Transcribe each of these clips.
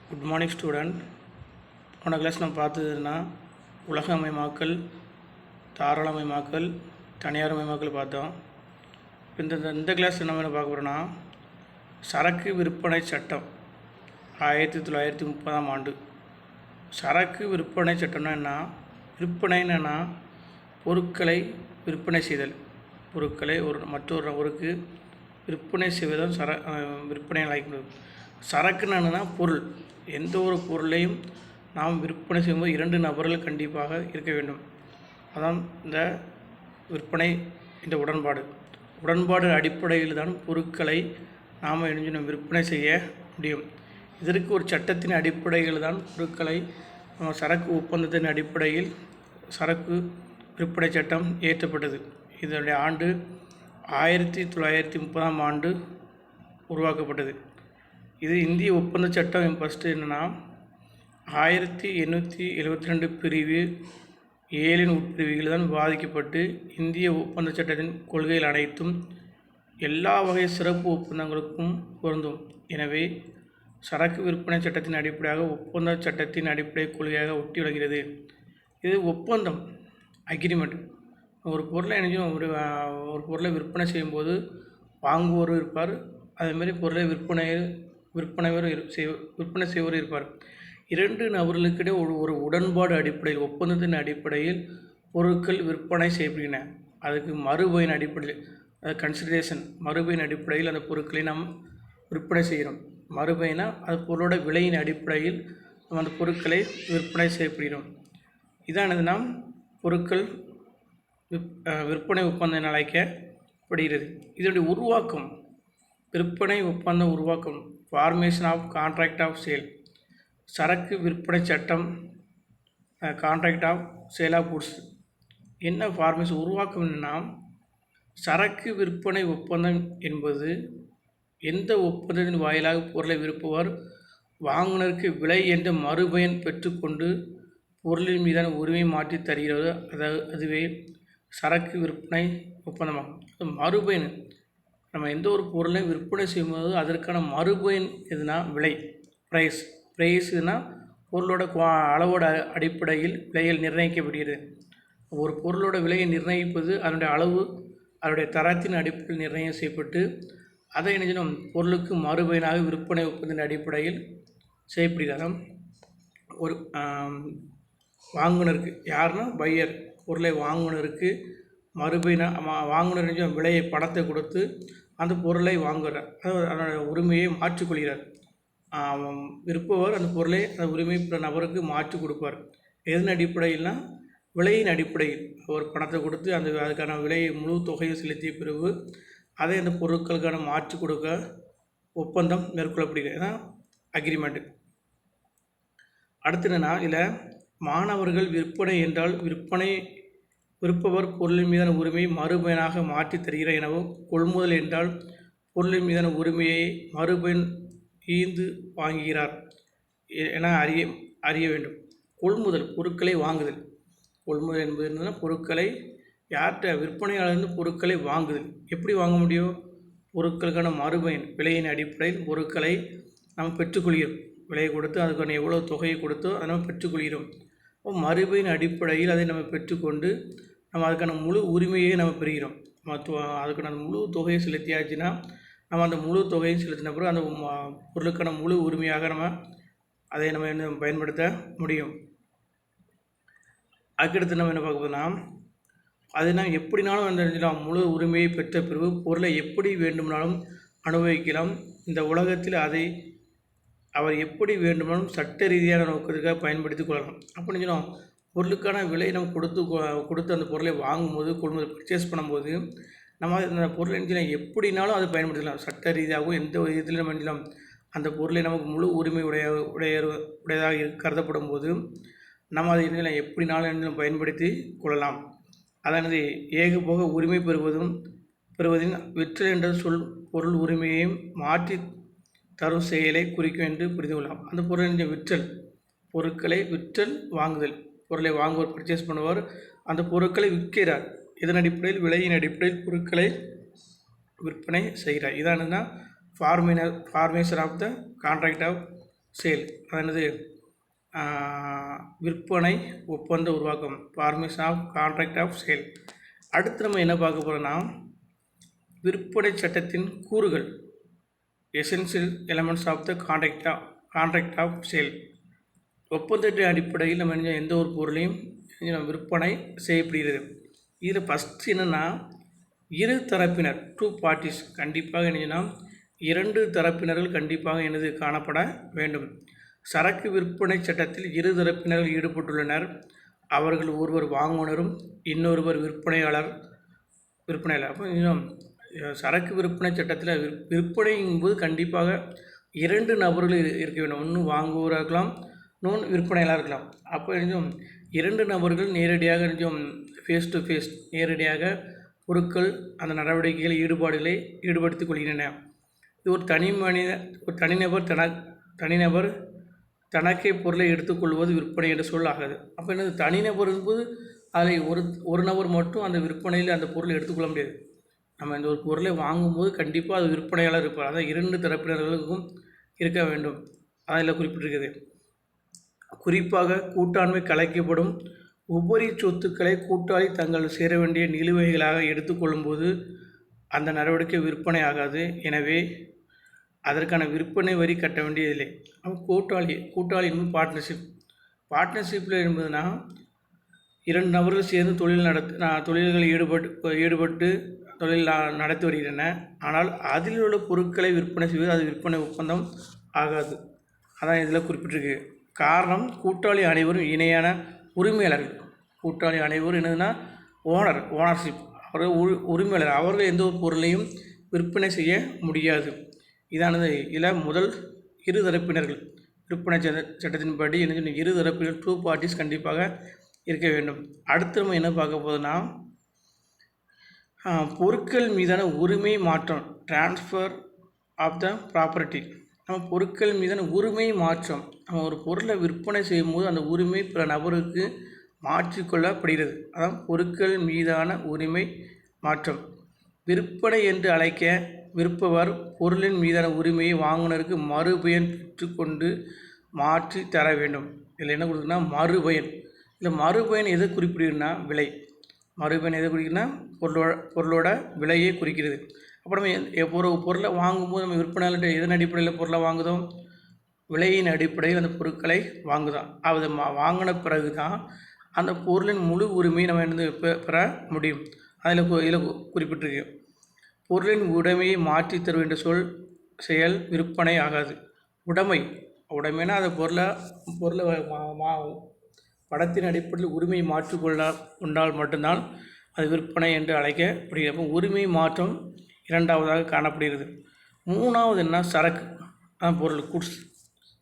Good morning student. போன class நம்ம பார்த்ததுன்னா உலகமயமாக்கல், தாராளமயமாக்கல், தனியார்மயமாக்கல் பார்த்தோம். இந்த கிளாஸ் நம்ம என்ன பார்க்க போகிறோன்னா சரக்கு விற்பனை சட்டம் 1930ஆம் ஆண்டு. சரக்கு விற்பனை சட்டம்னா என்ன? விற்பனைன்னா பொருட்களை விற்பனை செய்தல். பொருட்களை மற்றொரு நபருக்கு விற்பனை செய்வதும் விற்பனை அழைக்கப்படுது. சரக்குன்னா பொருள். எந்த ஒரு பொருளையும் நாம் விற்பனை செய்யும்போது 2 நபர்கள் கண்டிப்பாக இருக்க வேண்டும். அதான் இந்த விற்பனை, இந்த உடன்பாடு அடிப்படையில் தான் பொருட்களை நாம் விற்பனை செய்ய முடியும். இதற்கு ஒரு சட்டத்தின் அடிப்படையில் தான் பொருட்களை சரக்கு ஒப்பந்தத்தின் அடிப்படையில் சரக்கு விற்பனை சட்டம் இயற்றப்பட்டது. இதனுடைய ஆண்டு 1930ஆம் ஆண்டு உருவாக்கப்பட்டது. இது இந்திய ஒப்பந்த சட்டம். ஃபஸ்ட்டு என்னென்னா 1872 பிரிவு 7 உட்பிரிவுகள் தான் பாதிக்கப்பட்டு இந்திய ஒப்பந்த சட்டத்தின் கொள்கைகள் அனைத்தும் எல்லா வகை சிறப்பு ஒப்பந்தங்களுக்கும் பொருந்தும். எனவே சரக்கு விற்பனை சட்டத்தின் அடிப்படையாக ஒப்பந்த சட்டத்தின் அடிப்படை கொள்கையாக ஒட்டி வருகிறது. இது ஒப்பந்தம், அக்ரிமெண்ட். ஒரு பொருளை ஒரு பொருளை விற்பனை செய்யும்போது வாங்குவோர் இருப்பார், அதேமாதிரி பொருளை விற்பனை செய்வோர் இருப்பார். 2 நபர்களுக்கிடையே ஒரு உடன்பாடு அடிப்படையில், ஒப்பந்தத்தின் அடிப்படையில் பொருட்கள் விற்பனை செய்யப்படுகின்றன. அதுக்கு மறுபயன் அடிப்படையில், கன்சிடரேஷன், மறுபயன் அடிப்படையில் அந்த பொருட்களை நாம் விற்பனை செய்கிறோம். மறுபயனா அது பொருளோட விலையின் அடிப்படையில் நம்ம அந்த பொருட்களை விற்பனை செய்யப்படுகிறோம். இதானது நாம் பொருட்கள் விற்பனை ஒப்பந்தம் என அழைக்கப்படுகிறது. இதனுடைய உருவாக்கம், விற்பனை ஒப்பந்த உருவாக்கம், formation of contract of sale. சரக்கு விற்பனை சட்டம், contract of sale of goods. என்ன ஃபார்மேஷன் உருவாக்கம்? என்னன்னா, சரக்கு விற்பனை ஒப்பந்தம் என்பது எந்த ஒப்பந்தத்தின் வாயிலாக பொருளை விற்பவர் வாங்குனருக்கு விலை என்ற மறுபயன் பெற்றுக்கொண்டு பொருளின் மீதான உரிமை மாற்றி தருகிறதோ அதுவே சரக்கு விற்பனை ஒப்பந்தமாகும். மறுபயன், நம்ம எந்த ஒரு பொருளை விற்பனை செய்யும்போது அதற்கான மறுபயன் எதுனா விலை, ப்ரைஸ்னா பொருளோட அளவோட அடிப்படையில் விலையில் நிர்ணயிக்கப்படுகிறது. ஒரு பொருளோட விலையை நிர்ணயிப்பது அதனுடைய அளவு, அதனுடைய தரத்தின் அடிப்படையில் நிர்ணயம் செய்யப்பட்டு அதை பொருளுக்கு மறுபயனாக விற்பனை ஒப்பந்தத்தின் அடிப்படையில் செய்யப்படுகிறது. ஒரு வாங்குனருக்கு, யாருன்னா பையர், பொருளை வாங்குனருக்கு வாங்குனர் விலையை பணத்தை கொடுத்து அந்த பொருளை வாங்குகிறார், அதனுடைய உரிமையை மாற்றிக்கொள்கிறார். விற்பவர் அந்த பொருளை, அந்த உரிமை நபருக்கு மாற்றி கொடுப்பார். எதன் அடிப்படையில்னா விலையின் அடிப்படையில். அவர் பணத்தை கொடுத்து அதுக்கான விலையை முழு தொகையை செலுத்திய பிறகு அதை அந்த பொருட்களுக்கான மாற்றி கொடுக்க ஒப்பந்தம் மேற்கொள்ளப்படுகிறது. தான் அக்ரிமெண்ட். அடுத்து என்னன்னா, இதில் மாணவர்கள் விற்பனை என்றால் விற்பவர் பொருளின் மீதான உரிமையை மறுபயனாக மாற்றி தருகிறார் எனவும், கொள்முதல் என்றால் பொருளின் மீதான உரிமையை மறுபயன் ஈந்து வாங்குகிறார் என அறிய வேண்டும். கொள்முதல், பொருட்களை வாங்குதல். கொள்முதல் என்பது பொருட்களை யார்கிட்ட, விற்பனையாளர்ந்து பொருட்களை வாங்குதல். எப்படி வாங்க முடியும்? பொருட்களுக்கான மறுபயன் விலையின் அடிப்படையில் பொருட்களை நாம் பெற்றுக்கொள்கிறோம். விலையை கொடுத்து அதுக்கான எவ்வளோ தொகையை கொடுத்தோ அதை நம்ம பெற்றுக்கொள்கிறோம். மறுபயன் அடிப்படையில் அதை நம்ம பெற்றுக்கொண்டு நம்ம அதுக்கான முழு உரிமையை நம்ம பெறுகிறோம். அதுக்கான முழு தொகையை செலுத்தியாச்சுன்னா நம்ம அந்த முழு தொகையை செலுத்தின பிறகு அந்த பொருளுக்கான முழு உரிமையாக அதை நம்ம பயன்படுத்த முடியும். அதுக்கடுத்து நம்ம என்ன பார்க்க போதுன்னா, அது நாம் எப்படினாலும் அந்த முழு உரிமையை பெற்ற பிறகு பொருளை எப்படி வேண்டுமானாலும் அனுபவிக்கலாம். இந்த உலகத்தில் அதை அவர் எப்படி வேண்டுமானாலும் சட்ட ரீதியான நோக்கத்துக்காக பயன்படுத்தி கொள்ளலாம். அப்படின்னு பொருளுக்கான விலை நம்ம கொடுத்து அந்த பொருளை வாங்கும்போது, கொள்முதல் பர்ச்சேஸ் பண்ணும்போது நம்ம அந்த பொருளை எப்படினாலும் அதை பயன்படுத்தலாம். சட்ட ரீதியாகவும் எந்த விதத்தில் நம்ம அந்த பொருளை நமக்கு முழு உரிமை உடையதாக கருதப்படும் போது நம்ம அதை எப்படினாலும் பயன்படுத்தி கொள்ளலாம். அதானது ஏகபோக உரிமை பெறுவதின் விற்றல் என்ற சொல் பொருள் உரிமையையும் மாற்றி தரும் செயலை குறிக்கும் என்று புரிந்து கொள்ளலாம். அந்த பொருளின் விற்றல், பொருட்களை விற்றல், வாங்குதல். பொருளை வாங்குவோர், பர்ச்சேஸ் பண்ணுவார், அந்த பொருட்களை விற்கிறார். இதன் அடிப்படையில், விலையின் அடிப்படையில் பொருட்களை விற்பனை செய்கிறார். இதானது தான் formation of the contract of sale, அதாவது விற்பனை ஒப்பந்த உருவாக்கம், formation of contract of sale. அடுத்து நம்ம என்ன பார்க்க போகிறோம்னா விற்பனை சட்டத்தின் கூறுகள், essential elements of the contract of sale. ஒப்பந்தத்தின் அடிப்படையில் நம்ம எந்த ஒரு பொருளையும் விற்பனை செய்யப்படுகிறது. இதில் ஃபஸ்ட்டு என்னென்னா இரு தரப்பினர், 2 பார்ட்டிஸ், கண்டிப்பாக என்னன்னா 2 தரப்பினர்கள் கண்டிப்பாக எனது காணப்பட வேண்டும். சரக்கு விற்பனை சட்டத்தில் இரு தரப்பினர்கள் ஈடுபட்டுள்ளனர். அவர்கள் ஒருவர் வாங்குனரும் இன்னொருவர் விற்பனையாளர். அப்போ இன்னும் சரக்கு விற்பனை சட்டத்தில் விற்பனையும் போது கண்டிப்பாக 2 நபர்கள் இருக்க வேண்டும். ஒன்று வாங்குவராக இருக்கலாம், இன்னொன்று விற்பனையாளர் இருக்கலாம். அப்போ இன்னும் 2 நபர்கள் நேரடியாக கொஞ்சம் ஃபேஸ் டு ஃபேஸ் நேரடியாக பொருட்கள் அந்த நடவடிக்கைகளை ஈடுபாடுகளை ஈடுபடுத்திக் கொள்கின்றன. இது ஒரு தனிநபர் தனக்கே பொருளை எடுத்துக்கொள்வது விற்பனை என்று சொல்லாகாது. அப்போ என்னது தனிநபர் என்பது அதில் ஒரு நபர் மட்டும் அந்த விற்பனையில் அந்த பொருளை எடுத்துக்கொள்ள முடியாது. நம்ம இந்த ஒரு பொருளை வாங்கும்போது கண்டிப்பாக அது விற்பனையாளர் இருப்பார். அதான் 2 தரப்பினர்களுக்கும் இருக்க வேண்டும். அதில் குறிப்பிட்டிருக்குது. குறிப்பாக கூட்டாண்மை கலைக்கப்படும் உபரி சொத்துக்களை கூட்டாளி தங்கள் சேர வேண்டிய நிலுவைகளாக எடுத்துக்கொள்ளும்போது அந்த நடவடிக்கை விற்பனை ஆகாது. எனவே அதற்கான விற்பனை வரி கட்ட வேண்டியதில்லை. கூட்டாளி என்பது பார்ட்னர்ஷிப்பில் என்பதுனா 2 நபர்கள் சேர்ந்து தொழில்களில் ஈடுபட்டு தொழில் நடத்தி வருகின்றன. ஆனால் அதில் உள்ள பொருட்களை விற்பனை செய்வது அது விற்பனை ஒப்பந்தம் ஆகாது. அதான் இதில் குறிப்பிட்டிருக்கு. காரணம், கூட்டாளி அனைவரும் இணையான உரிமையாளர்கள். கூட்டாளி அனைவரும் என்னதுன்னா ஓனர்ஷிப், அவர்கள் உரிமையாளர். அவர்கள் எந்த ஒரு பொருளையும் விற்பனை செய்ய முடியாது. இதானது. இதில் முதல் இரு தரப்பினர்கள் விற்பனை சட்டத்தின்படி என்ன இரு தரப்பினர் 2 பார்ட்டிஸ் கண்டிப்பாக இருக்க வேண்டும். அடுத்து நம்ம என்ன பார்க்க போதுன்னா பொருட்கள் மீதான உரிமை மாற்றம், டிரான்ஸ்ஃபர் ஆஃப் த ப்ராப்பர்ட்டி. நம்ம பொருட்கள் மீதான உரிமை மாற்றம், நம்ம ஒரு பொருளை விற்பனை செய்யும் போது அந்த உரிமை பிற நபருக்கு மாற்றிக்கொள்ளப்படுகிறது. அதான் பொருட்கள் மீதான உரிமை மாற்றம். விற்பனை என்று அழைக்க விற்பவர் பொருளின் மீதான உரிமையை வாங்குனருக்கு மறுபயன் பெற்றுக்கொண்டு மாற்றி தர வேண்டும். இதில் என்ன கொடுக்குன்னா மறுபயன். இதில் மறுபயன் எதை குறிப்பிடுதுன்னா விலை. மறுபயன் எதை குறிக்குன்னா பொருளோட விலையை குறிக்கிறது. அப்போ நம்ம ஒரு பொருளை வாங்கும்போது நம்ம விற்பனையாளர்கிட்ட எதன் அடிப்படையில் பொருளை வாங்குதோம்? விலையின் அடிப்படையில் அந்த பொருட்களை வாங்குதோம். அதை வாங்கின பிறகு தான் அந்த பொருளின் முழு உரிமையை நம்ம என்ன பெற முடியும். இதில் குறிப்பிட்டிருக்கு. பொருளின் உடைமையை மாற்றி தரும் என்ற செயல் விற்பனை ஆகாது. உடைமைனா அந்த பொருளை படத்தின் அடிப்படையில் உரிமையை மாற்றிக்கொண்டால் மட்டும்தான் அது விற்பனை என்று அழைக்கப்படுகிறது. அப்போ உரிமை மாற்றம் 2வதாக காணப்படுகிறது. 3வது என்ன? சரக்கு. பொருள், குட்ஸ்.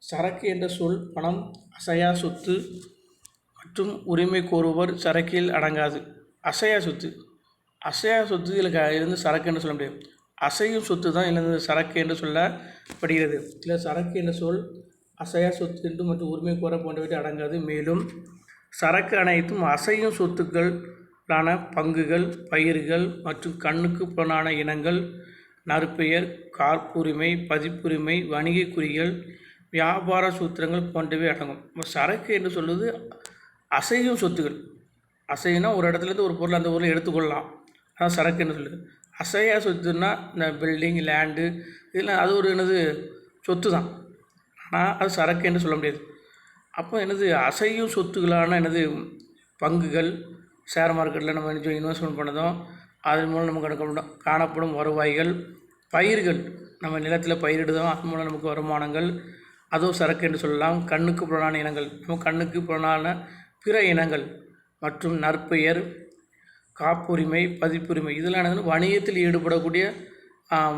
சரக்கு என்ற சொல் பணம், அசையா சொத்து மற்றும் உரிமை கோருவர் சரக்கில் அடங்காது. அசையா சொத்து இதில் இருந்து சரக்கு என்று சொல்ல முடியாது. அசையும் சொத்து தான் இதிலிருந்து சரக்கு என்று சொல்லப்படுகிறது. இல்லை, சரக்கு என்ற சொல் அசையா சொத்து என்று மற்றும் உரிமை கோர போன்றவற்றை அடங்காது. மேலும் சரக்கு அனைத்தும் அசையும் சொத்துக்களான பங்குகள், பயிர்கள் மற்றும் கண்ணுக்கு புலனான இனங்கள், நற்பெயர், காப்புரிமை, பதிப்புரிமை, வணிக குறிகள், வியாபார சூத்திரங்கள் போன்றவை அடங்கும். சரக்கு என்று சொல்வது அசையும் சொத்துக்கள். அசைனா ஒரு இடத்துலேருந்து ஒரு பொருள் அந்த பொருளை எடுத்துக்கொள்ளலாம், அதான் சரக்கு என்று சொல்லுது. அசையா சொத்துன்னா இந்த பில்டிங், லேண்டு, இதெல்லாம் அது ஒரு சொத்து தான். ஆனால் அது சரக்கு என்று சொல்ல முடியாது. அப்போ அசையும் சொத்துக்களான பங்குகள், ஷேர் மார்க்கெட்டில் நம்ம இன்வெஸ்ட்மெண்ட் பண்ணதும் அதன் மூலம் நமக்கு காணப்படும் வருவாய்கள், பயிர்கள் நம்ம நிலத்தில் பயிரிடுதோம் அதன் மூலம் நமக்கு வருமானங்கள், அதுவும் சரக்கு என்று சொல்லலாம். கண்ணுக்கு புலனான இனங்கள், நம்ம கண்ணுக்கு புலனான பிற இனங்கள் மற்றும் நற்பெயர், காப்புரிமை, பதிப்புரிமை, இதெல்லாம் வணிகத்தில் ஈடுபடக்கூடிய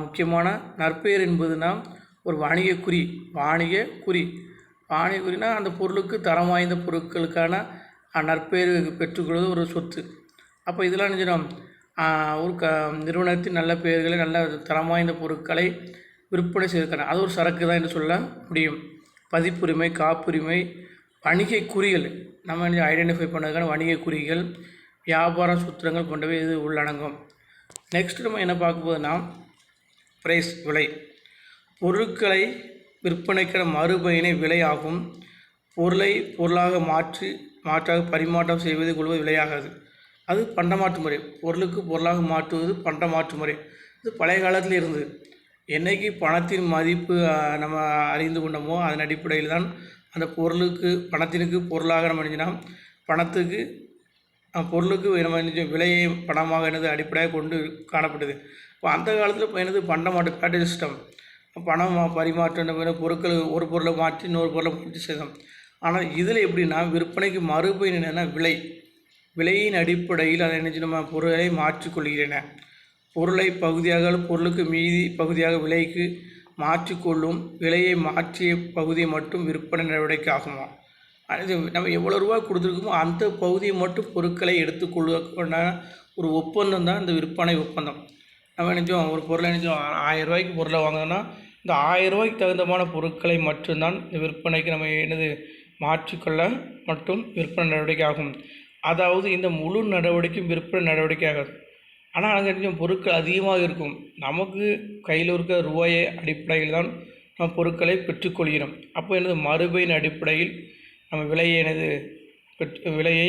முக்கியமான. நற்பெயர் என்பதுனா ஒரு வணிக குறினா அந்த பொருளுக்கு தரம் வாய்ந்த பொருட்களுக்கான நற்பெயர் பெற்றுக்கொள்வது ஒரு சொத்து. அப்போ இதெல்லாம் நினைச்சிடும் ஒரு நிறுவனத்தின் நல்ல பெயர்களை, நல்ல தரம் வாய்ந்த பொருட்களை விற்பனை செய்திருக்காங்க, அது ஒரு சரக்கு தான் என்று சொல்ல முடியும். பதிப்புரிமை, காப்புரிமை, வணிக குறிகள் நம்ம ஐடென்டிஃபை பண்ணதுக்கான வணிக குறிகள், வியாபார சூத்திரங்கள் போன்றவை இது உள்ளடங்கும். நெக்ஸ்ட் நம்ம என்ன பார்க்க போதுன்னா ப்ரைஸ், விலை. பொருட்களை விற்பனைக்கான மறுபயனை விலையாகும். பொருளை பொருளாக மாற்றாக பரிமாற்றம் செய்வது கொள்வது விலையாகாது. அது பண்டமாற்று முறை. பொருளுக்கு பொருளாக மாற்றுவது பண்டமாற்று முறை. இது பழைய காலத்தில் இருந்தது. என்றைக்கு பணத்தின் மதிப்பு நம்ம அறிந்து கொண்டோமோ அதன் அடிப்படையில் தான் அந்த பணத்திற்கு பொருளாக நம்ம நினைச்சினா பணத்துக்கு பொருளுக்கு நம்ம விலையை பணமாக என்னது அடிப்படையாக கொண்டு காணப்பட்டது. இப்போ அந்த காலத்தில் இப்போ என்னது பண்டமாற்று பேட்டரி சிஸ்டம், பணம் பரிமாற்றம், பொருட்கள் ஒரு பொருளை மாற்றி இன்னொரு பொருளை மாற்றி செய்தோம். ஆனால் இதில் எப்படின்னா விற்பனைக்கு மறுபயன் என்னென்னா விலையின் அடிப்படையில் அதை நினைச்சு நம்ம பொருளை மாற்றிக்கொள்கிறேன. பொருளை பகுதியாக பொருளுக்கு மீதி பகுதியாக விலைக்கு மாற்றிக்கொள்ளும் விலையை மாற்றிய பகுதியை மட்டும் விற்பனை நடவடிக்கை ஆகுமா. அது நம்ம எவ்வளோ ரூபா கொடுத்துருக்கோமோ அந்த பகுதியை மட்டும் பொருட்களை எடுத்துக்கொள்ள ஒரு ஒப்பந்தம் தான் இந்த விற்பனை ஒப்பந்தம். நம்ம நினைச்சோம் ஒரு பொருளை நினைச்சோம் 1000 ரூபாய்க்கு பொருளை வாங்கினோன்னா இந்த 1000 ரூபாய்க்கு தகுந்தமான பொருட்களை மட்டும்தான் இந்த விற்பனைக்கு நம்ம என்னது மாற்றிக்கொள்ள மட்டும் விற்பனை நடவடிக்கை ஆகும். அதாவது இந்த முழு நடவடிக்கையும் விற்பனை நடவடிக்கை ஆகாது. ஆனால் அங்கே கொஞ்சம் பொருட்கள் அதிகமாக இருக்கும். நமக்கு கையில் இருக்க ரூபாயை அடிப்படையில் தான் நம்ம பொருட்களை பெற்றுக்கொள்கிறோம். அப்போ என்னது மறுபயன் அடிப்படையில் நம்ம விலையை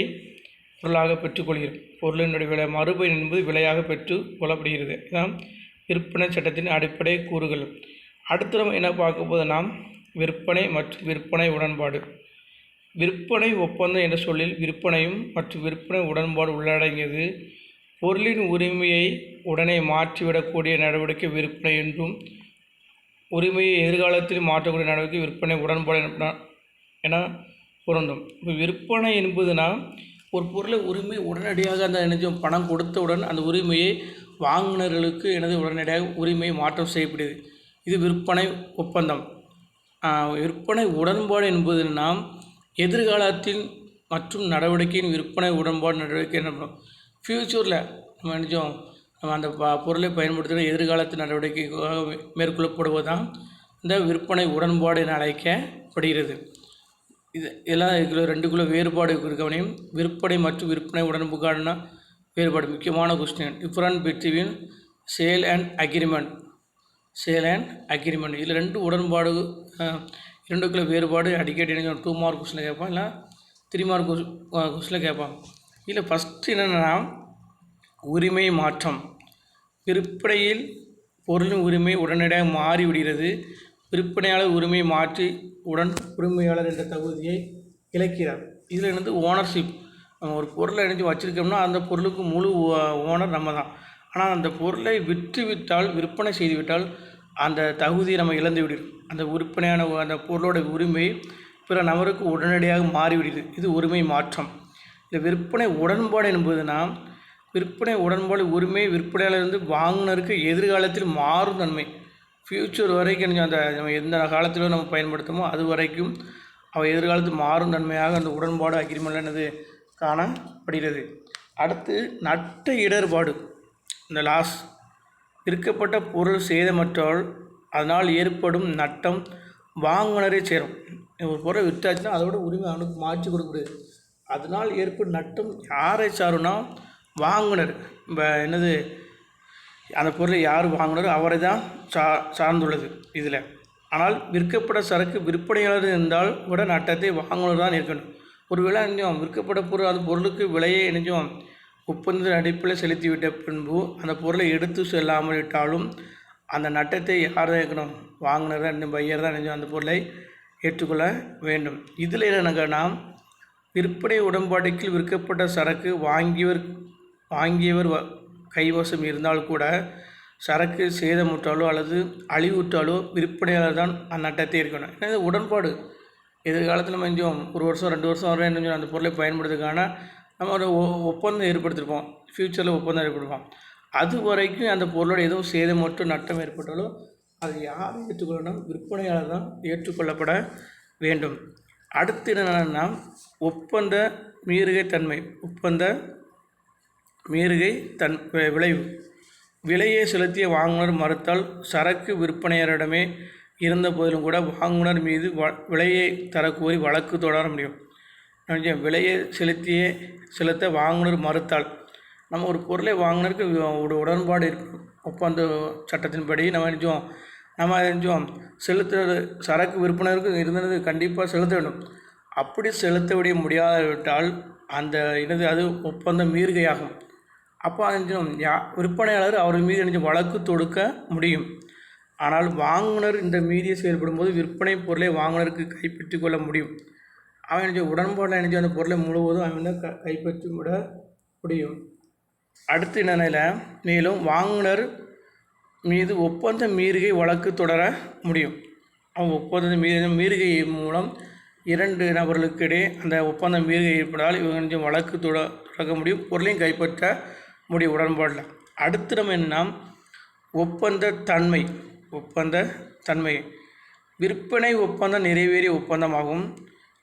பொருளாக பெற்றுக்கொள்கிறோம். பொருளினுடைய விலை மறுபயன் என்பது விலையாக பெற்று கொள்ளப்படுகிறது. இதுதான் விற்பனை சட்டத்தின் அடிப்படை கூறுகள். அடுத்து நம்ம என்ன பார்க்க போது நாம் விற்பனை மற்றும் விற்பனை உடன்பாடு. விற்பனை ஒப்பந்தம் என்ற சொல்லில் விற்பனையும் மற்றும் விற்பனை உடன்பாடு உள்ளடங்கியது. பொருளின் உரிமையை உடனே மாற்றிவிடக்கூடிய நடவடிக்கை விற்பனை என்றும், உரிமையை எதிர்காலத்தில் மாற்றக்கூடிய நடவடிக்கை விற்பனை உடன்பாடு என பொருந்தும். இப்போ விற்பனை என்பதுனா ஒரு பொருளை உரிமை உடனடியாக அந்த நினைச்சோம் பணம் கொடுத்தவுடன் அந்த உரிமையை வாங்குனர்களுக்கு உடனடியாக உரிமை மாற்றம் செய்யப்படுது. இது விற்பனை ஒப்பந்தம். விற்பனை உடன்பாடு என்பது நாம் எதிர்காலத்தின் மற்றும் நடவடிக்கையின் விற்பனை உடன்பாடு நடவடிக்கை என்ன ஃப்யூச்சரில் நம்ம நினைச்சோம் நம்ம அந்த பொருளை பயன்படுத்துகிற எதிர்காலத்து நடவடிக்கைக்காக மேற்கொள்ளப்படுவதுதான் இந்த விற்பனை உடன்பாடு என அழைக்கப்படுகிறது. இதெல்லாம் இதுக்குள்ள ரெண்டுக்குள்ளே வேறுபாடு இருக்கவனையும் விற்பனை மற்றும் விற்பனை உடன்பாடுனா வேறுபாடு முக்கியமான question. Different between sale and agreement. இதில் ரெண்டு உடன்பாடு இரண்டுக்குள்ள வேறுபாடு அடிக்கடி 2 மார்க் கொஸ்டினில் கேட்பான், இல்லை 3 மார்க் கொஸ்டினில் கேட்பான். இதில் ஃபஸ்ட்டு என்னென்னா உரிமை மாற்றம். விற்பனையில் பொருளின் உரிமை உடனடியாக மாறிவிடுகிறது. விற்பனையாளர் உரிமை மாற்றி உரிமையாளர் என்ற தகுதியை இழக்கிறார். இதில் ஓனர்ஷிப். நம்ம ஒரு பொருளை வச்சுருக்கோம்னா அந்த பொருளுக்கு முழு ஓனர் நம்ம தான். ஆனால் அந்த பொருளை விற்பனை செய்துவிட்டால் அந்த தகுதியை நம்ம இழந்து விடுகிறோம். அந்த விற்பனையான அந்த பொருளோட உரிமை பிற நபருக்கு உடனடியாக மாறிவிடுகிறது. இது உரிமை மாற்றம். இந்த விற்பனை உடன்பாடு என்பதுனா விற்பனை உடன்பாடு உரிமை விற்பனையாளர் வாங்குனருக்கு எதிர்காலத்தில் மாறும் தன்மை. ஃப்யூச்சர் வரைக்கும் அந்த நம்ம எந்த காலத்திலும் நம்ம பயன்படுத்துமோ அது வரைக்கும் அவை எதிர்காலத்தில் மாறும் தன்மையாக அந்த உடன்பாடு அக்ரிமெண்ட் காணப்படுகிறது. அடுத்து நட்ட இடர்பாடு. இந்த லாஸ். விற்கப்பட்ட பொருள் சேதமற்றால் அதனால் ஏற்படும் நட்டம் வாங்குனரை சேரும். ஒரு பொருளை விற்றாச்சுன்னா அதோட உரிமை அவனுக்கு மாற்றி கொடுக்குறது. அதனால் ஏற்படும் நட்டம் யாரை சாருன்னா வாங்குனர். அந்த பொருளை யார் வாங்குனாரோ அவரை தான் சார்ந்துள்ளது இதில். ஆனால் விற்கப்பட்ட சரக்கு விற்பனையாளர் இருந்தால் கூட நட்டத்தை வாங்குனர் தான் இருக்கணும். ஒருவேளை விற்கப்பட்ட பொருள் அந்த பொருளுக்கு விலையை ஒப்பந்தத்தின் அடிப்படையில் செலுத்திவிட்ட பின்பு அந்த பொருளை எடுத்து செல்லாமல் விட்டாலும் அந்த நட்டத்தை யார் தான் இருக்கணும்? வாங்குனர் தான், பையர் தான் அந்த பொருளை ஏற்றுக்கொள்ள வேண்டும். இதில் என்னன்னா விற்பனை உடன்பாட்டுக்கு விற்கப்பட்ட சரக்கு வாங்கியவர் கைவசம் இருந்தால் கூட சரக்கு சேதமுற்றாலோ அல்லது அழிவுற்றாலோ விற்பனையாளர் தான் அந்நட்டத்தை இருக்கணும். ஏன்னா உடன்பாடு எதிர்காலத்தில் நம்ம 1 வருஷம் 2 வருஷம் வரை அந்த பொருளை பயன்படுத்துக்கான நம்ம ஒரு ஒப்பந்தம் ஏற்படுத்தியிருப்போம். ஃப்யூச்சரில் ஒப்பந்தம் ஏற்படுவோம். அது வரைக்கும் அந்த பொருளோட எதுவும் சேதமற்ற நட்டம் ஏற்பட்டாலோ அது யார் ஏற்றுக்கொள்ளணும்? விற்பனையாளர் தான் ஏற்றுக்கொள்ளப்பட வேண்டும். அடுத்து என்னென்னா ஒப்பந்த மீறுகை விளைவு. விலையை செலுத்திய வாங்குனர் மறுத்தால் சரக்கு விற்பனையாளரிடமே இருந்த போதிலும் கூட வாங்குனர் மீது விலையை தரக்கோரி வழக்கு தொடர முடியும். விலையை செலுத்த வாங்குனர் மறுத்தால் நம்ம ஒரு பொருளை வாங்குனருக்கு ஒரு உடன்பாடு இருக்கும். ஒப்பந்த சட்டத்தின்படி நம்ம நம்ம கொஞ்சம் செலுத்துறது சரக்கு விற்பனருக்கு இருந்தது கண்டிப்பாக செலுத்த வேண்டும். அப்படி செலுத்த முடியாவிட்டால் அந்த அது ஒப்பந்தம் மீறுகையாகும். அப்போ கொஞ்சம் விற்பனையாளர் அவர்கள் மீது கொஞ்சம் வழக்கு தொடுக்க முடியும். ஆனால் வாங்குனர் இந்த மீறிய செயல்படும்போது விற்பனை பொருளை வாங்குனருக்கு கைப்பற்றி கொள்ள முடியும். அவன் உடன்பாட்டில் அந்த பொருளை முழுவதும் அவன் கைப்பற்றி விட முடியும். அடுத்து என்னென்ன, மேலும் வாங்குனர் மீது ஒப்பந்த மீறுகை வழக்கு தொடர முடியும். அவன் ஒப்பந்த மீறுகை மூலம் 2 நபர்களுக்கிடையே அந்த ஒப்பந்த மீறுகை ஏற்படால் இவங்க கொஞ்சம் வழக்கு தொடக்க முடியும், பொருளையும் கைப்பற்ற முடியும் உடன்பாடில். அடுத்து நம்ம என்ன, ஒப்பந்த தன்மை விற்பனை ஒப்பந்தம் நிறைவேறிய ஒப்பந்தமாகும்.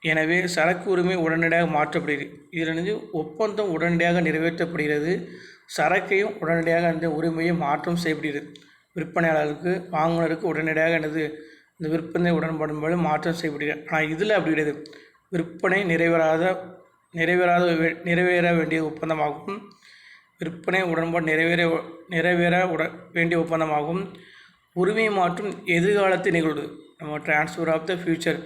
எனவே சரக்கு உரிமை உடனடியாக மாற்றப்படுகிறது. இதில் ஒப்பந்தம் உடனடியாக நிறைவேற்றப்படுகிறது, சரக்கையும் உடனடியாக அந்த உரிமையை மாற்றம் செய்யப்படுகிறது. விற்பனையாளருக்கு வாங்குனருக்கு உடனடியாக இந்த விற்பனை உடன்பாடு மூலம் மாற்றம் செய்யப்படுகிறது. ஆனால் இதில் அப்படி கிடையாது. விற்பனை நிறைவேற வேண்டிய ஒப்பந்தமாகும். விற்பனை உடன்பாடு நிறைவேற வேண்டிய ஒப்பந்தமாகும். உரிமை மாற்றும் எதிர்காலத்தில் நிகழ்வு. நம்ம டிரான்ஸ்ஃபர் ஆஃப் த ஃபியூச்சர்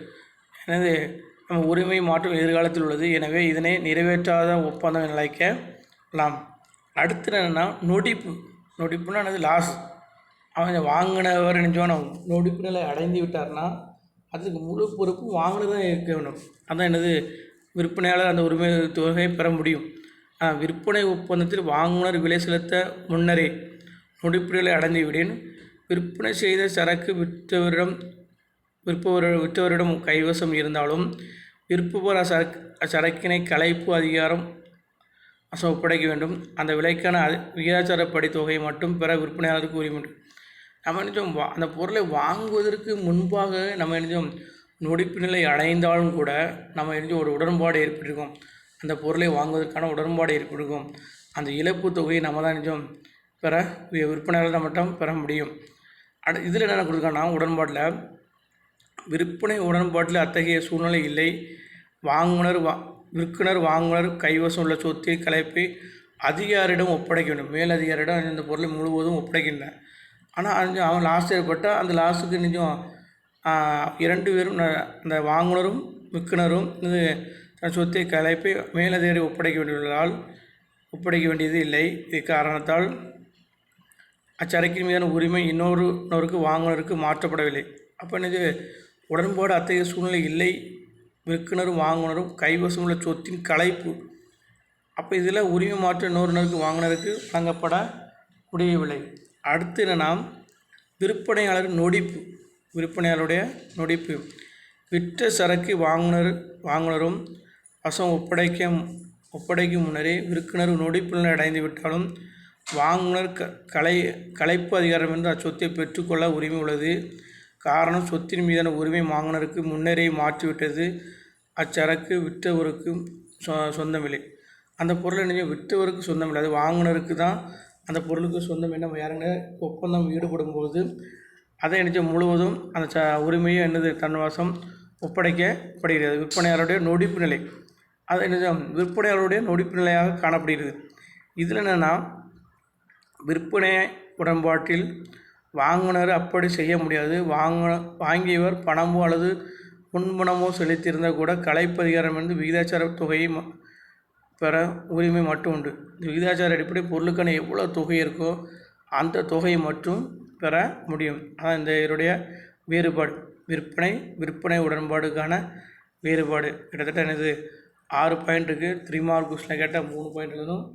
நம்ம உரிமை மாற்றும் எதிர்காலத்தில் உள்ளது. எனவே இதனை நிறைவேற்றாத ஒப்பந்தம் நிலைக்கலாம். அடுத்து என்னென்னா நொடிப்புன்னா லாஸ். அவன் வாங்கினவர் நொடிப்பு நிலை அடைந்து விட்டார்னா அதுக்கு முழு பொறுப்பும் வாங்கினது தான் இருக்க வேண்டும். அதான் விற்பனையாளர் அந்த உரிமை தொகையை பெற முடியும். விற்பனை ஒப்பந்தத்தில் வாங்குனர் விலை செலுத்த முன்னரே நொடிப்பு நிலை அடைந்து விடேன் விற்பனை செய்த சரக்கு விற்பவரிடம் கைவசம் இருந்தாலும் விற்பவர் அச்சரக்கினை கலைப்பு அதிகாரம் ஒப்படைக்க வேண்டும். அந்த விலைக்கான விகிதாச்சாரப்படி தொகையை மட்டும் பெற விற்பனையாளருக்கு உரிமை உண்டு. நம்ம அந்த பொருளை வாங்குவதற்கு முன்பாக நம்ம நொடிப்பு நிலை அடைந்தாலும் கூட நம்ம ஒரு உடன்பாடு ஏற்பட்டிருக்கும். அந்த பொருளை வாங்குவதற்கான உடன்பாடு ஏற்பட்டிருக்கும். அந்த இழப்பு தொகையை நம்ம தான் பெற விற்பனையாளர் மட்டும் பெற முடியும். இதில் என்னென்ன கொடுக்கணும்னா, உடன்பாட்டில் விற்பனை உடன்பாட்டில் அத்தகைய சூழ்நிலை இல்லை. விற்குனர் வாங்குனர் கைவசம் உள்ள சொத்தை கலைப்பை அதிகாரியிடம் ஒப்படைக்க வேண்டும். மேலதிகாரியிடம் இந்த பொருளை முழுவதும் ஒப்படைக்கின்றன. ஆனால் அவன் லாஸ் ஏற்பட்டால் அந்த லாஸுக்கு 2 பேரும் இந்த வாங்குனரும் விற்குனரும் தன் சொத்தை கலைப்பை மேலதிகாரி ஒப்படைக்க வேண்டியது இல்லை. இக்காரணத்தால் அச்சரக்கின் மீதான உரிமை இன்னொருக்கு வாங்குனருக்கு மாற்றப்படவில்லை. அப்போ உடன்பாடு அத்தகைய சூழ்நிலை இல்லை. விற்குனரும் வாங்குனரும் கைவசம் உள்ள சொத்தின் கலைப்பு. அப்போ இதில் உரிமை மாற்றம் இன்னொருனருக்கு வாங்குனருக்கு வழங்கப்பட முடியவில்லை. அடுத்து என்னென்னா, விற்பனையாளருடைய நொடிப்பு. விற்ற சரக்கு வாங்குனரும் வசம் ஒப்படைக்கும் முன்னரே விற்குனர் நொடிப்பு நிலை அடைந்து விட்டாலும் வாங்குனர் கலைப்பு அதிகாரம் என்று அச்சொத்தை பெற்றுக்கொள்ள உரிமை உள்ளது. காரணம், சொத்தின் மீதான உரிமை வாங்குனருக்கு முன்னரே மாற்றிவிட்டது. அச்சரக்கு விற்றவருக்கு சொந்தமில்லை. அந்த பொருளை விற்றவருக்கு சொந்தமில்லை, அது வாங்குனருக்கு தான் அந்த பொருளுக்கு சொந்தம். என்ன யாருங்க ஒப்பந்தம் ஈடுபடும் போது அதை முழுவதும் அந்த உரிமையை தன் வசம் ஒப்படைக்கப்படுகிறது. விற்பனையாளருடைய நொடிப்பு நிலை அது விற்பனையாளருடைய நொடிப்பு நிலையாக காணப்படுகிறது. இதில் என்னென்னா, விற்பனை உடன்பாட்டில் வாங்குனர் அப்படி செய்ய முடியாது. வாங்கியவர் பணமோ அல்லது முன்பணமோ செலுத்தியிருந்தால் கூட கலைப்பு அதிகாரம் விகிதாச்சார தொகையை பெற உரிமை மட்டும் உண்டு. இந்த விகிதாச்சார அடிப்படை பொருளுக்கான எவ்வளோ தொகை இருக்கோ அந்த தொகையை மட்டும் பெற முடியும். அதான் இந்த இதனுடைய வேறுபாடு. விற்பனை உடன்பாடுக்கான வேறுபாடு. கிட்டத்தட்ட 6 பாயிண்ட் இருக்குது. 3 மார்க் கொஸ்டினில் கேட்டால் 3 பாயிண்ட் எழுதணும்,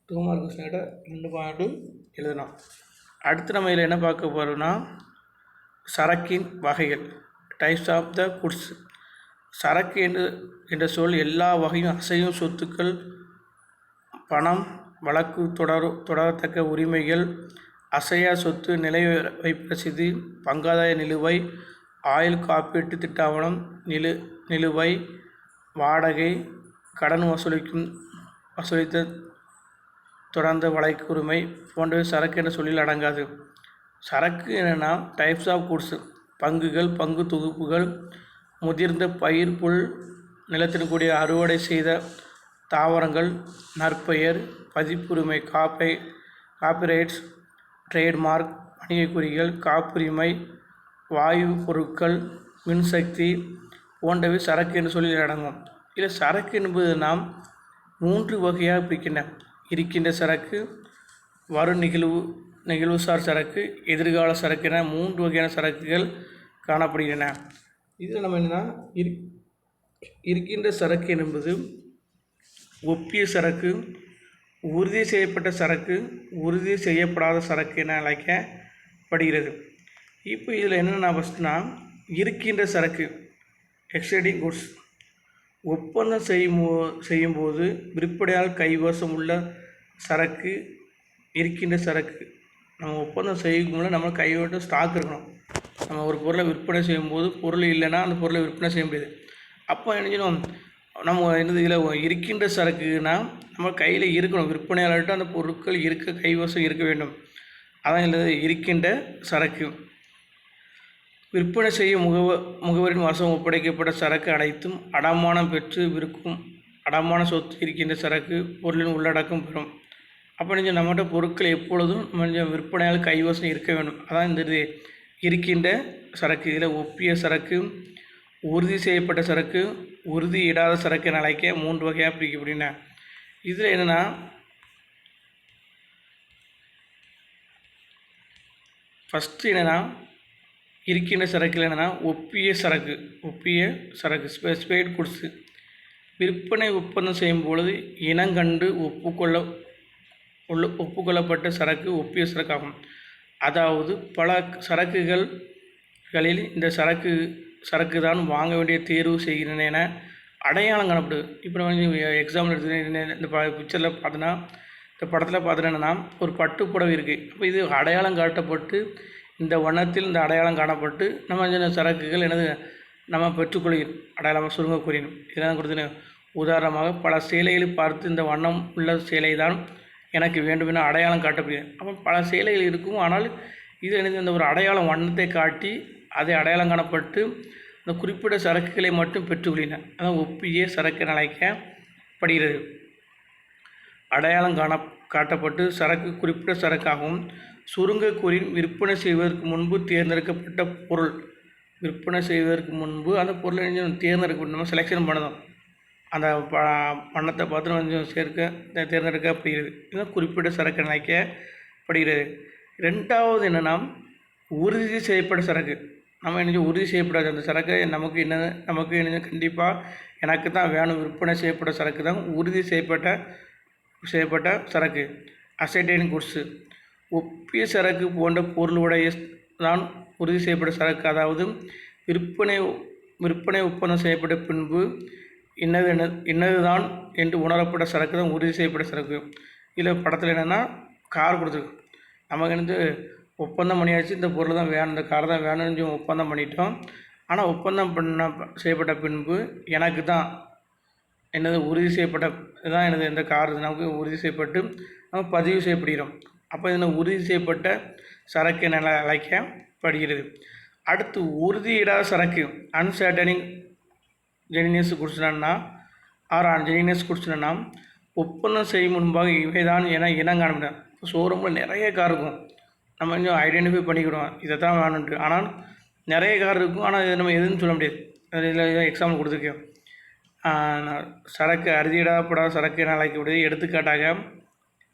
2 மார்க் கொஸ்டினில் கேட்டால் 2 பாயிண்ட்டு எழுதணும். அடுத்து நம்ம இதில் என்ன பார்க்க போகிறோம்னா, சரக்கின் வகைகள், டைப்ஸ் ஆஃப் த குட்ஸ். சரக்கு என்ற சொல் எல்லா வகையும் அசையும் சொத்துக்கள், பணம், வழக்கு தொடரத்தக்க உரிமைகள், அசையா சொத்து, நிலை வைப்பு பங்காதாய நிலுவை, ஆயுள் காப்பீட்டு திட்டாவணம், நிலுவை, வாடகை, கடன் வசூலித்த தொடர்ந்த வழக்கு உரிமை போன்றவை சரக்கு என்ற சொல்லில் அடங்காது. சரக்கு என்னென்னா, டைப்ஸ் ஆஃப் குட்ஸ், பங்குகள், பங்கு தொகுப்புகள், முதிர்ந்த பயிர், புல், நிலத்தின் கூடிய அறுவடை செய்த தாவரங்கள், நற்பெயர், பதிப்புரிமை, காப்பிரைட்ஸ், ட்ரேட்மார்க், வணிக குறிகள், காப்புரிமை, வாயு பொருட்கள், மின்சக்தி போன்றவை சரக்கு என்று சொல்லி அடங்கும். இதில் சரக்கு என்பது நாம் 3 வகையாக பிரிக்கின்றன. இருக்கின்ற சரக்கு, வரும் நிகழ்வுசார் சரக்கு, எதிர்கால சரக்கு என 3 வகையான சரக்குகள் காணப்படுகின்றன. இதில் நம்ம என்னென்னா இருக்கின்ற சரக்கு என்பது ஒப்பிய சரக்கு, உறுதி செய்யப்பட்ட சரக்கு, உறுதி செய்யப்படாத சரக்கு என அழைக்கப்படுகிறது. இப்போ இதில் என்னென்னா ஃபஸ்ட்டுனா இருக்கின்ற சரக்கு எக்ஸைடிங் குட்ஸ் ஒப்பந்தம் செய்யும்போது விற்பனையால் கைவசம் உள்ள சரக்கு இருக்கின்ற சரக்கு. நம்ம ஒப்பந்தம் செய்யும்போது நம்ம கைவசம் ஸ்டாக் இருக்கணும். நம்ம ஒரு பொருளை விற்பனை செய்யும்போது பொருள் இல்லைன்னா அந்த பொருளை விற்பனை செய்ய முடியாது. அப்போ என்ன நம்ம என்னது இதில் இருக்கின்ற சரக்குன்னா நம்ம கையில் இருக்கணும். விற்பனையாளர்கிட்ட அந்த பொருட்கள் கைவசம் இருக்க வேண்டும். அதான் இல்லை இருக்கின்ற சரக்கு. விற்பனை செய்ய முகவரின் வசம் ஒப்படைக்கப்பட்ட சரக்கு அனைத்தும் அடமானம் பெற்று விற்கும் அடமான சொத்து இருக்கின்ற சரக்கு பொருளின் உள்ளடக்கம் பெறும். அப்போ நீங்கள் நம்மகிட்ட பொருட்கள் எப்பொழுதும் கொஞ்சம் விற்பனையால் கைவசம் இருக்க வேண்டும். அதான் இந்த இருக்கின்ற சரக்கு. இதில் ஒப்பிய சரக்கு, உறுதி செய்யப்பட்ட சரக்கு, உறுதியிடாத சரக்கு என அழைக்க 3 வகையாக பிரிக்கப்படுகின்றன. இதில் என்னென்னா ஃபஸ்ட்டு என்னென்னா இருக்கின்ற சரக்கில் என்னென்னா ஒப்பிய சரக்கு ஸ்பெசிஃபைட் குட்ஸு. விற்பனை ஒப்பந்தம் செய்யும் பொழுது இனங்கண்டு ஒப்புக்கொள்ளப்பட்ட சரக்கு ஒப்பிய சரக்காகும். அதாவது பல சரக்குகளில் இந்த சரக்கு தான் வாங்க வேண்டிய தேர்வு செய்கிறேன் என அடையாளம் காணப்படுது. இப்போ நம்ம எக்ஸாம்பிள் எடுத்துக்கிட்டேன். இந்த பிக்சரில் பார்த்தோன்னா, இந்த படத்தில் பார்த்தோன்னா ஒரு பட்டு புடவை இருக்குது. அப்போ இது அடையாளம் காட்டப்பட்டு இந்த வண்ணத்தில் இந்த அடையாளம் காணப்பட்டு நம்ம சரக்குகள் எனது நம்ம பெற்றுக்கொள்கிறோம். அடையாளமாக சுருங்க கூறினோம். இதெல்லாம் கொடுத்து உதாரணமாக பல சேலைகளை பார்த்து இந்த வண்ணம் உள்ள சேலை தான் எனக்கு வேண்டும் என அடையாளம் காட்டப்படுகிறது. அப்போ பல சேலைகள் இருக்கும். ஆனால் இது எனது இந்த ஒரு அடையாளம் வண்ணத்தை காட்டி அதை அடையாளம் காணப்பட்டு இந்த குறிப்பிட்ட சரக்குகளை மட்டும் பெற்றுக்கொள்ளின. அதான் ஒப்பிய சரக்கு என அழைக்கப்படுகிறது. அடையாளம் காட்டப்பட்டு சரக்கு குறிப்பிட்ட சரக்காகவும் சுருங்க கூறின் விற்பனை செய்வதற்கு முன்பு தேர்ந்தெடுக்கப்பட்ட பொருள். விற்பனை செய்வதற்கு முன்பு அந்த பொருளை தேர்ந்தெடுக்கப்பட்டு நம்ம செலெக்ஷன் பண்ணணும். அந்த வண்ணத்தை பார்த்து கொஞ்சம் தேர்ந்தெடுக்கப்படுகிறது. இதுதான் குறிப்பிட்ட சரக்கு அழைக்கப்படுகிறது. 2வது என்னென்னா உறுதி செய்யப்பட்ட சரக்கு. நம்ம என்ன உறுதி செய்யப்படாது அந்த சரக்கு நமக்கு என்ன கண்டிப்பாக எனக்கு தான் வேணும். விற்பனை செய்யப்பட்ட சரக்கு தான் உறுதி செய்யப்பட்ட சரக்கு அசைடைன் குட்ஸு. ஒப்பிய சரக்கு போன்ற பொருளுடைய தான் உறுதி செய்யப்பட்ட சரக்கு. அதாவது விற்பனை ஒப்பந்தம் செய்யப்பட்ட பின்பு இன்னது தான் என்று உணரப்பட்ட சரக்கு தான் உறுதி செய்யப்பட்ட சரக்கு. இதில் படத்தில் என்னென்னா கார் கொடுத்துருக்கு. நமக்கு ஒப்பந்தம் பண்ணியாச்சு, இந்த பொருள் தான் வேணும், இந்த கார் தான் வேணும்னு ஒப்பந்தம் பண்ணிட்டோம். ஆனால் ஒப்பந்தம் செய்யப்பட்ட பின்பு எனக்கு தான் உறுதி செய்யப்பட்ட தான் இந்த கார் நமக்கு உறுதி செய்யப்பட்டு நம்ம பதிவு செய்யப்படுகிறோம். அப்போ இதில் உறுதி செய்யப்பட்ட சரக்கு என அழைக்கப்படுகிறது. அடுத்து உறுதியிடாத சரக்கு அன்சர்டனிங் ஜெனினியஸ் குட்ஸ்னா ஜெனினியஸ் குட்ஸ்னா ஒப்பந்தம் செய்யும் முன்பாக இவை தான் என இனங்காண. ஷோரூமில் நிறைய கார் இருக்கும். நம்ம கொஞ்சம் ஐடென்டிஃபை பண்ணிக்கிடுவோம் இதை தான் வேணுன்ட்டு. ஆனால் நிறைய கார் இருக்கும். ஆனால் இதை நம்ம எதுன்னு சொல்ல முடியாது. இதில் எக்ஸாம்பிள் கொடுத்துருக்கேன். சரக்கு அறுதியிடப்படாத சரக்கு என அழைக்கப்படுது. எடுத்துக்காட்டாக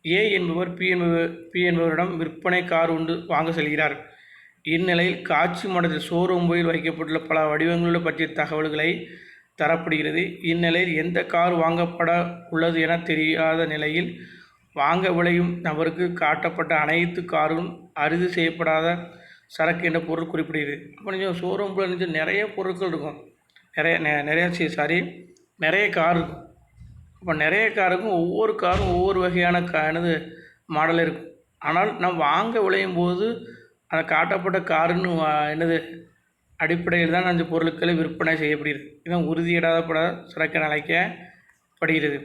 ஏ என்பவர் பி என்பவரிடம் விற்பனை கார் வாங்க செல்கிறார். இந்நிலையில் காட்சி மண்டலத்தில் ஷோரூமில் வைக்கப்பட்டுள்ள பல வடிவங்களுள்ள பற்றிய தகவல்களை தரப்படுகிறது. இந்நிலையில் எந்த கார் வாங்கப்பட உள்ளது என தெரியாத நிலையில் வாங்க விளையும் நபருக்கு காட்டப்பட்ட அனைத்து காரும் அறுதி செய்யப்படாத சரக்கு என்ற பொருள் குறிப்பிடுகிறது. அப்போ நீங்கள் ஷோரூமில் நிறைய பொருட்கள் இருக்கும். நிறைய கார் இருக்கும். அப்போ நிறைய காருக்கும் ஒவ்வொரு காரும் ஒவ்வொரு வகையான மாடல் இருக்கும். ஆனால் நம்ம வாங்க விளையும் போது அந்த காட்டப்பட்ட காருன்னு அடிப்படையில் தான் அந்த பொருட்களை விற்பனை செய்யப்படுகிறது. இதுதான் உறுதியிடாத சரக்கு என அழைக்கப்படுகிறது.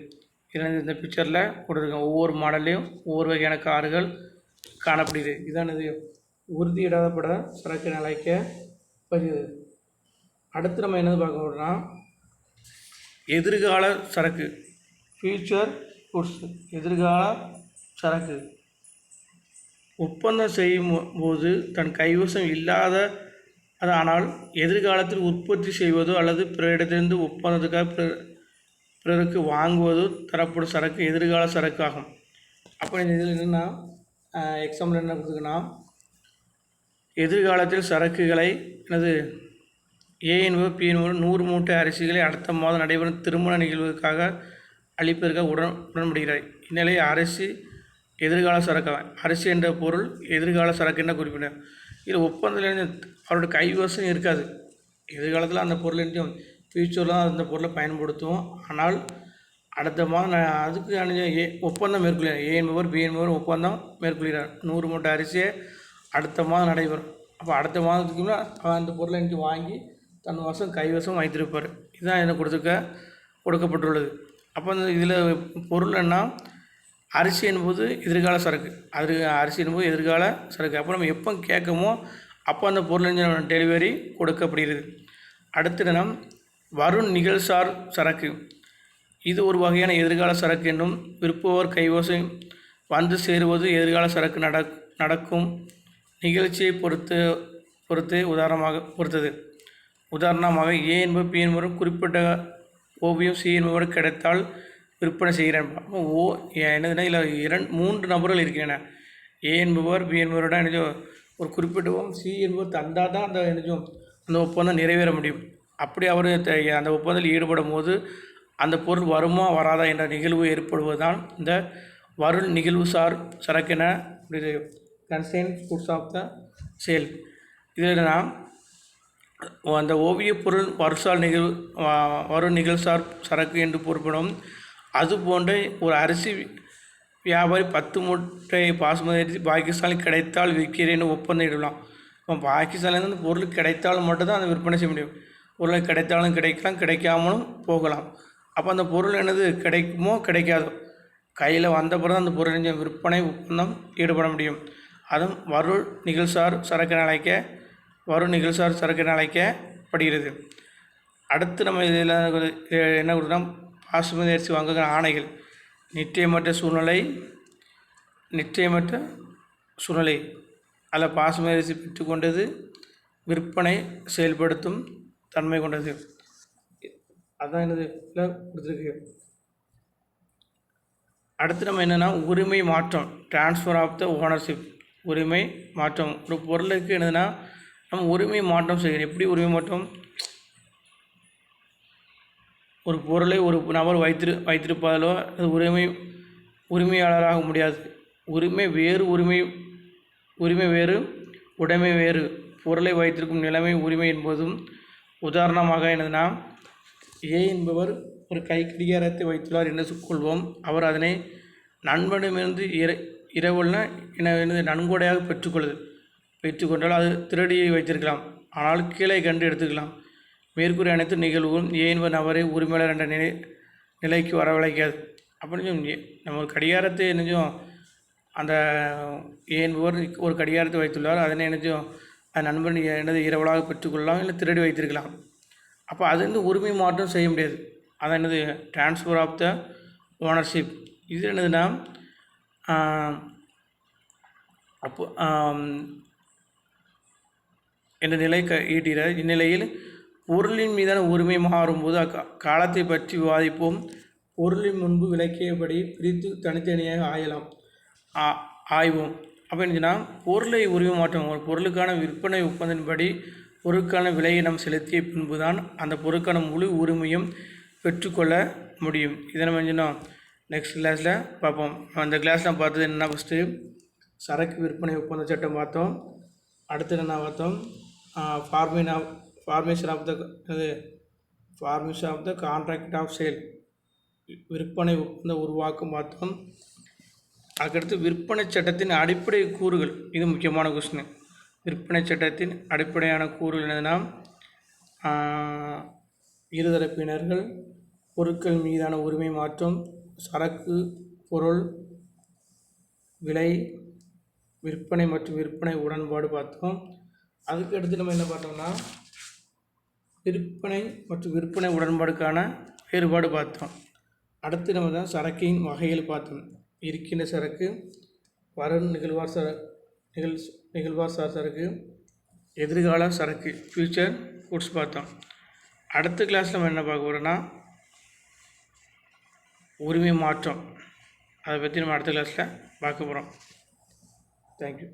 இதில் இந்த பிக்சரில் கொடுத்துருக்கோம். ஒவ்வொரு மாடல்லையும் ஒவ்வொரு வகையான கார்கள் காணப்படுகிறது. இதுதான் உறுதியிடாத சரக்கு என அழைக்கப்படுகிறது. அடுத்து நம்ம என்னது பார்க்க போகிறோம்னா எதிர்கால சரக்கு ஃபியூச்சர் குட்ஸ். எதிர்கால சரக்கு ஒப்பந்தம் செய்யும் போது தன் கைவசம் இல்லாத அது ஆனால் எதிர்காலத்தில் உற்பத்தி செய்வதோ அல்லது பிறரிடத்திலிருந்து ஒப்பந்தத்துக்காக பிறருக்கு வாங்குவதோ தரப்படும் சரக்கு எதிர்கால சரக்கு ஆகும். அப்போ இதில் என்னென்னா எக்ஸாம்பிள் என்ன கொடுத்துருக்குன்னா, எதிர்காலத்தில் சரக்குகளை எனது ஏ என்பவர் பி என்பவர் 100 மூட்டை அரிசிகளை அடுத்த மாதம் நடைபெறும் திருமண நிகழ்வுக்காக அளிப்பதற்காக உடன்படுகிறார். இந்நிலை அரிசி எதிர்கால சரக்காக, அரிசி என்ற பொருள் எதிர்கால சரக்கு என்ற குறிப்பிட்டார். இதில் ஒப்பந்தத்தில் அவருடைய கைவசம் இருக்காது. எதிர்காலத்தில் அந்த பொருள் என்றும் ஃபியூச்சரில் அந்த பொருளை பயன்படுத்துவோம். ஆனால் அடுத்த மாதம் அதுக்கு ஒப்பந்தம் மேற்கொள்கிறார். ஏ என்பவர் பி என்பவர் ஒப்பந்தம் மேற்கொள்கிறார். 100 மூட்டை அரிசியை அடுத்த மாதம் நடைபெறும். அப்போ அடுத்த மாதத்துக்குன்னா அந்த பொருளை எனக்கு வாங்கி தன் வசம் கைவசம் வைத்திருப்பார். இதுதான் எனக்கு கொடுக்கப்பட்டுள்ளது. அப்போ அந்த இதில் பொருள் என்ன, அரிசி என்பது எதிர்கால சரக்கு, அது அரிசி என்பது எதிர்கால சரக்கு. அப்போ நம்ம எப்போ கேட்கமோ அப்போ அந்த பொருள் டெலிவரி கொடுக்கப்படுகிறது. அடுத்த தினம் வரும் நிகழ்சார் சரக்கு, இது ஒரு வகையான எதிர்கால சரக்கு என்றும் விற்பவர் கைவசம் வந்து சேருவது எதிர்கால சரக்கு நடக்கும் நிகழ்ச்சியை பொறுத்து உதாரணமாக ஏ என்பவர் பி என்பவர் குறிப்பிட்ட ஓவியம் சி என்பவர் கிடைத்தால் விற்பனை செய்கிறேன். ஓ என்னதுன்னா இதில் 3 நபர்கள் இருக்கின்றன. ஏ என்பவர் பி என்பவரோட ஒரு குறிப்பிட்ட சி என்பவர் தந்தால் தான் அந்த ஒப்பந்தம் நிறைவேற முடியும். அப்படி அவர் அந்த ஒப்பந்தத்தில் ஈடுபடும் போது அந்த பொருள் வருமா வராதா என்ற நிகழ்வு ஏற்படுவதுதான் இந்த வரும் நிகழ்வுசார் சரக்கென consign goods of the sale. இதில் நாம் அந்த ஓவியப் பொருள் வரும் நிகழ்சார் சரக்கு என்று பொருட்படும். அதுபோன்ற ஒரு அரிசி வியாபாரி 10 மூட்டை பாசுமதி அரிசி பாகிஸ்தானில் கிடைத்தால் விற்கிறேன்னு ஒப்பந்தம் இடலாம். இப்போ பாகிஸ்தான்லேருந்து அந்த பொருள் கிடைத்தாலும் மட்டும்தான் அதை விற்பனை செய்ய முடியும். பொருளை கிடைத்தாலும் கிடைக்கலாம், கிடைக்காமலும் போகலாம். அப்போ அந்த பொருள் கிடைக்குமோ கிடைக்காதோ கையில் வந்த பிறகு அந்த பொருள் விற்பனை ஒப்பந்தம் ஈடுபட முடியும். அதுவும் வரும் நிகழ்சார் சரக்கு அழைக்கப்படுகிறது. அடுத்து நம்ம இதில் என்ன கொடுத்தோம், பாசுமதி அரிசி வாங்குகிற ஆணைகள். நிச்சயமற்ற சூழ்நிலை அதில் பாசுமதி அரிசி பெற்றுக்கொண்டது விற்பனை செயல்படுத்தும் தன்மை கொண்டது. அதுதான் என்னது கொடுத்துருக்கு. அடுத்து நம்ம என்னென்னா உரிமை மாற்றம், டிரான்ஸ்ஃபர் ஆஃப் த ஓனர்ஷிப். உரிமை மாற்றம் ஒரு பொருளுக்கு என்னதுன்னா நம்ம உரிமை மாற்றம் செய்யணும். எப்படி உரிமை மாற்றம், ஒரு பொருளை ஒரு நபர் வைத்திருப்பதாலோ அது உரிமையாளராக முடியாது. உரிமை வேறு உடைமை வேறு. பொருளை வைத்திருக்கும் நிலைமை உரிமை என்பதும். உதாரணமாக என்னதுன்னா, ஏ என்பவர் ஒரு கடிகாரத்தை வைத்துள்ளார் என்று கொள்வோம். அவர் அதனை நண்பனிடமிருந்து இரவுன்னா நன்கொடையாக பெற்றுக்கொண்டால் அது திருடியை வைத்திருக்கலாம். ஆனால் கீழே கண்டு எடுத்துக்கலாம். மேற்கூறிய அனைத்து நிகழ்வுகளும் ஏ என்பவர் நபரை உரிமையாளர் என்ற நிலைக்கு வரவழைக்காது. அப்படின்னு நம்ம ஒரு கடிகாரத்தை அந்த ஏ என்பவர் ஒரு கடிகாரத்தை வைத்துள்ளார், அதனை அது நண்பன் இரவலாக பெற்றுக்கொள்ளலாம், இல்லை திருடி வைத்திருக்கலாம். அப்போ அது உரிமை மாற்றம் செய்ய முடியாது. அதான் டிரான்ஸ்ஃபர் ஆஃப் த ஓனர்ஷிப். இது என்னதுன்னா அப்போ என்ற நிலை ஈட்டுகிறார். இந்நிலையில் பொருளின் மீதான உரிமை மாறும்போது காலத்தை பற்றி விவாதிப்போம். பொருளின் முன்பு விளக்கியபடி பிரித்து தனித்தனியாக ஆய்வோம். அப்போ என்னன்னா பொருளை உரிமை மாற்றம், ஒரு பொருளுக்கான விற்பனை ஒப்பந்தத்தின்படி பொருளுக்கான விலையை நாம் செலுத்திய பின்பு தான் அந்த பொருளுக்கான முழு உரிமையும் பெற்றுக்கொள்ள முடியும். இதை நம்ம நெக்ஸ்ட் கிளாஸில் பார்ப்போம். அந்த கிளாஸில் பார்த்தது என்ன, ஃபஸ்ட்டு சரக்கு விற்பனை ஒப்பந்த சட்டம் பார்த்தோம். அடுத்து என்ன பார்த்தோம், formation of the contract of sale, விற்பனை ஒப்பந்த உருவாக்கம் பார்த்தோம். அதுக்கடுத்து விற்பனை சட்டத்தின் அடிப்படை கூறுகள், இது முக்கியமான கொஸ்டின். விற்பனை சட்டத்தின் அடிப்படையான கூறுகள் என்னதுன்னா, இருதரப்பினர்கள், பொருட்கள் மீதான உரிமை மாற்றம், சரக்கு பொருள் விலை, விற்பனை மற்றும் விற்பனை உடன்பாடு பார்த்தோம். அதுக்கு அடுத்து நம்ம என்ன பார்த்தோம்னா விற்பனை மற்றும் விற்பனை உடன்பாடுக்கான வேறுபாடு பார்த்தோம். அடுத்து நம்ம தான் சரக்கின் வகைகள் பார்த்தோம். இருக்கின்ற சரக்கு, வரும் நிகழ்வார் சார் சரக்கு, எதிர்கால சரக்கு ஃப்யூச்சர் குட்ஸ் பார்த்தோம். அடுத்த கிளாஸில் நம்ம என்ன பார்க்க போகிறோன்னா உரிமை மாற்றம், அதை பற்றி நம்ம அடுத்த கிளாஸில் பார்க்க போகிறோம். தேங்க்யூ.